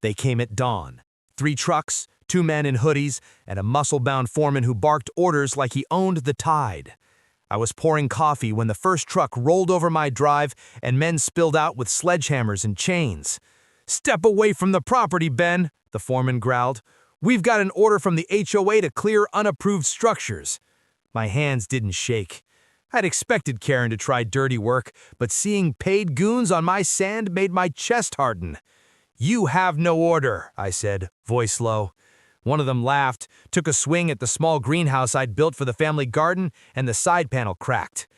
They came at dawn. 3 trucks, 2 men in hoodies, and a muscle-bound foreman who barked orders like he owned the tide. I was pouring coffee when the first truck rolled over my drive and men spilled out with sledgehammers and chains. "Step away from the property, Ben," the foreman growled. "We've got an order from the HOA to clear unapproved structures." My hands didn't shake. I'd expected Karen to try dirty work, but seeing paid goons on my sand made my chest harden. "You have no order," I said, voice low. One of them laughed, took a swing at the small greenhouse I'd built for the family garden, and the side panel cracked.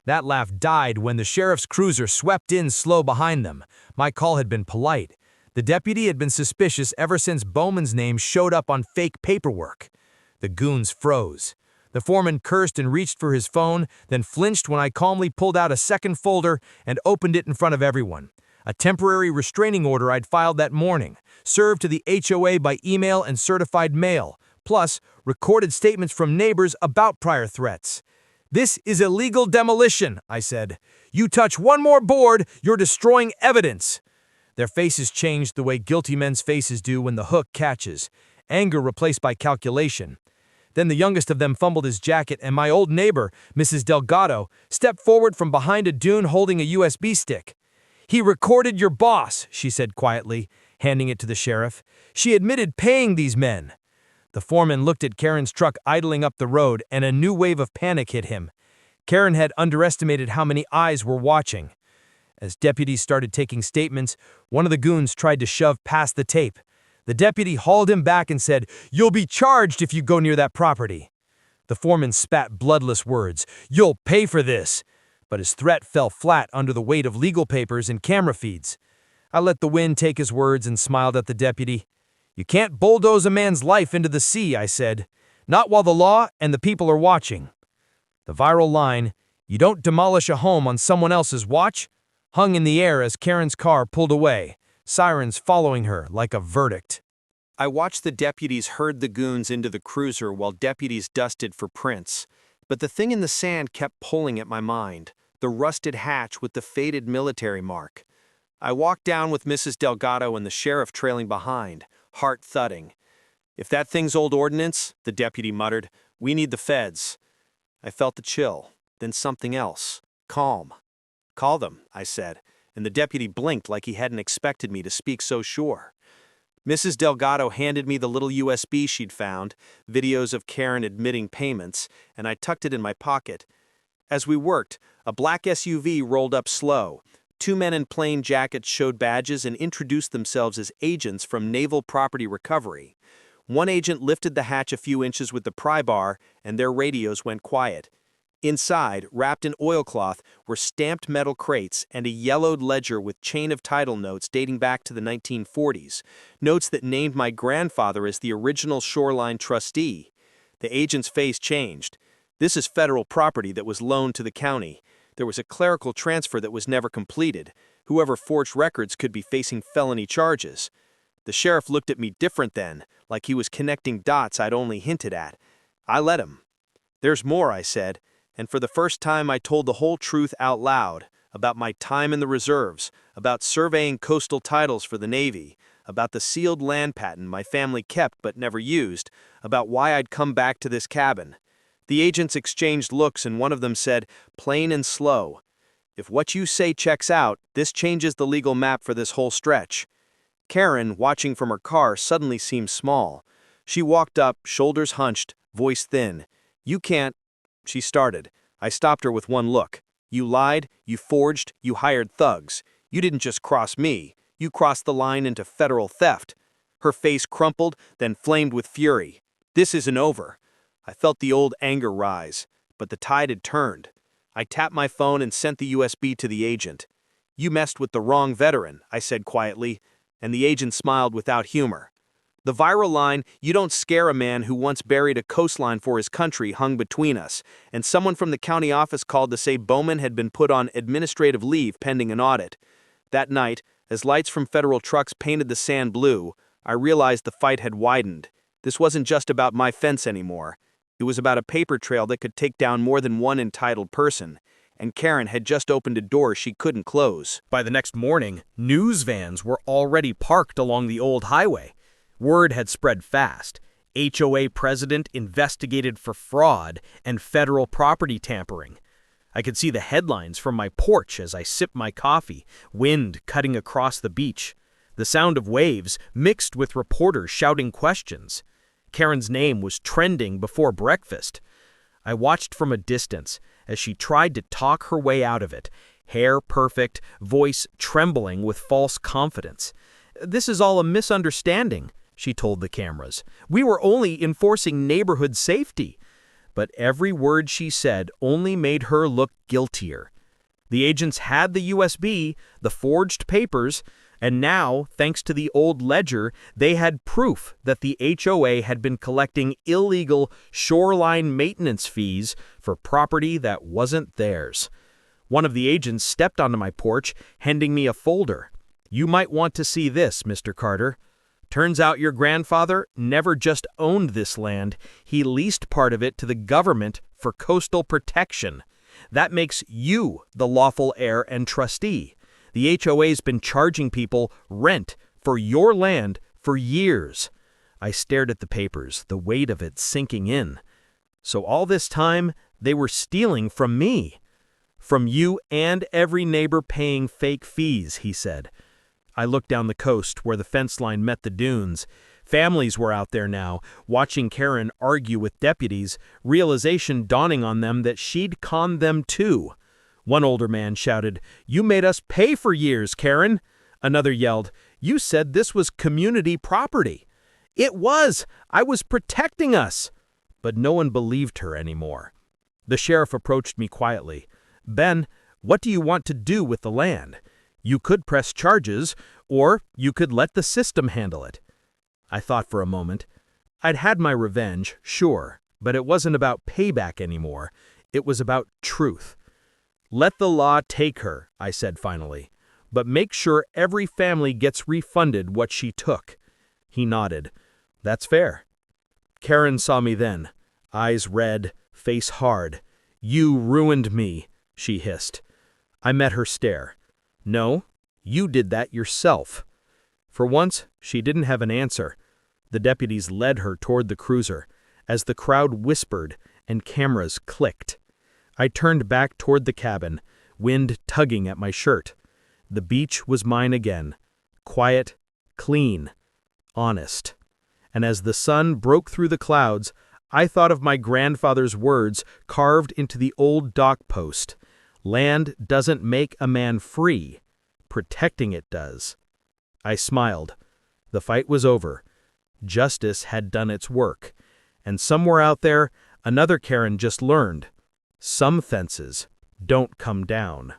That laugh died when the sheriff's cruiser swept in slow behind them. My call had been polite. The deputy had been suspicious ever since Bowman's name showed up on fake paperwork. The goons froze. The foreman cursed and reached for his phone, then flinched when I calmly pulled out a second folder and opened it in front of everyone. A temporary restraining order I'd filed that morning, served to the HOA by email and certified mail, plus recorded statements from neighbors about prior threats. "This is illegal demolition," I said. "You touch one more board, you're destroying evidence." Their faces changed the way guilty men's faces do when the hook catches, anger replaced by calculation. Then the youngest of them fumbled his jacket, and my old neighbor, Mrs. Delgado, stepped forward from behind a dune holding a USB stick. "He recorded your boss," she said quietly, handing it to the sheriff. "She admitted paying these men." The foreman looked at Karen's truck idling up the road, and a new wave of panic hit him. Karen had underestimated how many eyes were watching. As deputies started taking statements, one of the goons tried to shove past the tape. The deputy hauled him back and said, "You'll be charged if you go near that property." The foreman spat bloodless words, "You'll pay for this." But his threat fell flat under the weight of legal papers and camera feeds. I let the wind take his words and smiled at the deputy. "You can't bulldoze a man's life into the sea," I said. "Not while the law and the people are watching." The viral line, "You don't demolish a home on someone else's watch," hung in the air as Karen's car pulled away, sirens following her like a verdict. I watched the deputies herd the goons into the cruiser while deputies dusted for prints. But the thing in the sand kept pulling at my mind, the rusted hatch with the faded military mark. I walked down with Mrs. Delgado and the sheriff trailing behind, heart thudding. "If that thing's old ordnance," the deputy muttered, "we need the feds." I felt the chill, then something else, calm. "Call them," I said, and the deputy blinked like he hadn't expected me to speak so sure. Mrs. Delgado handed me the little USB she'd found, videos of Karen admitting payments, and I tucked it in my pocket. As we worked, a black SUV rolled up slow. 2 men in plain jackets showed badges and introduced themselves as agents from Naval Property Recovery. One agent lifted the hatch a few inches with the pry bar, and their radios went quiet. Inside, wrapped in oilcloth, were stamped metal crates and a yellowed ledger with chain of title notes dating back to the 1940s, notes that named my grandfather as the original shoreline trustee. The agent's face changed. "This is federal property that was loaned to the county. There was a clerical transfer that was never completed. Whoever forged records could be facing felony charges." The sheriff looked at me different then, like he was connecting dots I'd only hinted at. I let him. "There's more," I said. And for the first time I told the whole truth out loud, about my time in the reserves, about surveying coastal titles for the Navy, about the sealed land patent my family kept but never used, about why I'd come back to this cabin. The agents exchanged looks and one of them said, plain and slow, "If what you say checks out, this changes the legal map for this whole stretch." Karen, watching from her car, suddenly seemed small. She walked up, shoulders hunched, voice thin. "You can't—" She started. I stopped her with one look. "You lied, you forged, you hired thugs. You didn't just cross me, you crossed the line into federal theft." Her face crumpled, then flamed with fury. "This isn't over." I felt the old anger rise, but the tide had turned. I tapped my phone and sent the USB to the agent. "You messed with the wrong veteran," I said quietly, and the agent smiled without humor. The viral line, "You don't scare a man who once buried a coastline for his country," hung between us, and someone from the county office called to say Bowman had been put on administrative leave pending an audit. That night, as lights from federal trucks painted the sand blue, I realized the fight had widened. This wasn't just about my fence anymore. It was about a paper trail that could take down more than one entitled person, and Karen had just opened a door she couldn't close. By the next morning, news vans were already parked along the old highway. Word had spread fast. HOA president investigated for fraud and federal property tampering. I could see the headlines from my porch as I sipped my coffee, wind cutting across the beach. The sound of waves mixed with reporters shouting questions. Karen's name was trending before breakfast. I watched from a distance as she tried to talk her way out of it, hair perfect, voice trembling with false confidence. "This is all a misunderstanding," she told the cameras. "We were only enforcing neighborhood safety." But every word she said only made her look guiltier. The agents had the USB, the forged papers, and now, thanks to the old ledger, they had proof that the HOA had been collecting illegal shoreline maintenance fees for property that wasn't theirs. One of the agents stepped onto my porch, handing me a folder. "You might want to see this, Mr. Carter. Turns out your grandfather never just owned this land, he leased part of it to the government for coastal protection. That makes you the lawful heir and trustee. The HOA's been charging people rent for your land for years." I stared at the papers, the weight of it sinking in. So all this time, they were stealing from me. "From you and every neighbor paying fake fees," he said. I looked down the coast where the fence line met the dunes. Families were out there now, watching Karen argue with deputies, realization dawning on them that she'd conned them too. One older man shouted, "You made us pay for years, Karen." Another yelled, "You said this was community property." "It was! I was protecting us!" But no one believed her anymore. The sheriff approached me quietly. "Ben, what do you want to do with the land? You could press charges, or you could let the system handle it." I thought for a moment. I'd had my revenge, sure, but it wasn't about payback anymore. It was about truth. "Let the law take her," I said finally, "but make sure every family gets refunded what she took." He nodded. "That's fair." Karen saw me then, eyes red, face hard. "You ruined me," she hissed. I met her stare. "No, you did that yourself." For once, she didn't have an answer. The deputies led her toward the cruiser, as the crowd whispered and cameras clicked. I turned back toward the cabin, wind tugging at my shirt. The beach was mine again, quiet, clean, honest. And as the sun broke through the clouds, I thought of my grandfather's words carved into the old dock post. "Land doesn't make a man free. Protecting it does." I smiled. The fight was over. Justice had done its work. And somewhere out there, another Karen just learned. Some fences don't come down.